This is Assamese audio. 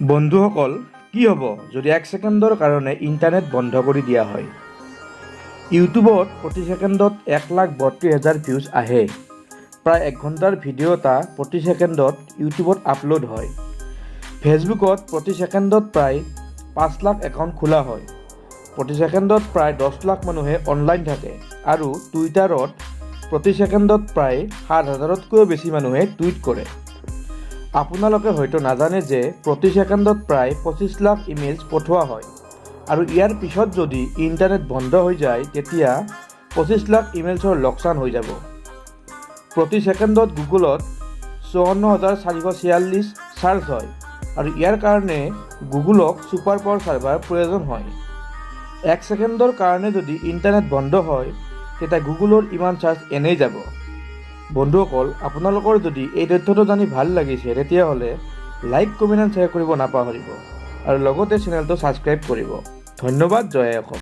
বন্ধুসকল, কি হ'ব যদি 1 ছেকেণ্ডৰ কাৰণে ইণ্টাৰনেট বন্ধ কৰি দিয়া হয়? ইউটিউবত প্ৰতি ছেকেণ্ডত 1,32,000 ভিউজ আহে। প্ৰায় 1 ঘণ্টাৰ ভিডিঅ' এটা প্ৰতি ছেকেণ্ডত ইউটিউবত আপলোড হয়। ফেচবুকত প্ৰতি ছেকেণ্ডত প্ৰায় 5 লাখ একাউণ্ট খোলা হয়। প্ৰতি ছেকেণ্ডত প্ৰায় 10 লাখ মানুহে অনলাইন থাকে আৰু টুইটাৰত প্ৰতি ছেকেণ্ডত প্ৰায় 7,000তকৈও বেছি মানুহে টুইট কৰে। আপোনালোকে হয়তো নাজানে যে প্ৰতি ছেকেণ্ডত প্ৰায় 25 লাখ ইমেইলছ পঠোৱা হয় আৰু ইয়াৰ পিছত যদি ইণ্টাৰনেট বন্ধ হৈ যায় তেতিয়া 25 লাখ ইমেইলছৰ লোকচান হৈ যাব। প্ৰতি ছেকেণ্ডত গুগলত 54,446 চাৰ্জ হয় আৰু ইয়াৰ কাৰণে গুগলক ছুপাৰ পাৱাৰ ছাৰ্ভাৰ প্ৰয়োজন হয়। 1 ছেকেণ্ডৰ কাৰণে যদি ইণ্টাৰনেট বন্ধ হয় তেতিয়া গুগলৰ ইমান চাৰ্জ এনেই যাব। বন্ধুসকল, আপোনালোকৰ যদি এই তথ্যটো জানি ভাল লাগিছে তেতিয়াহ'লে লাইক, কমেণ্ট আৰু শ্বেয়াৰ কৰিব নাপাহৰিব আৰু লগতে চেনেলটো ছাবস্ক্ৰাইব কৰিব। ধন্যবাদ। জয় অসম।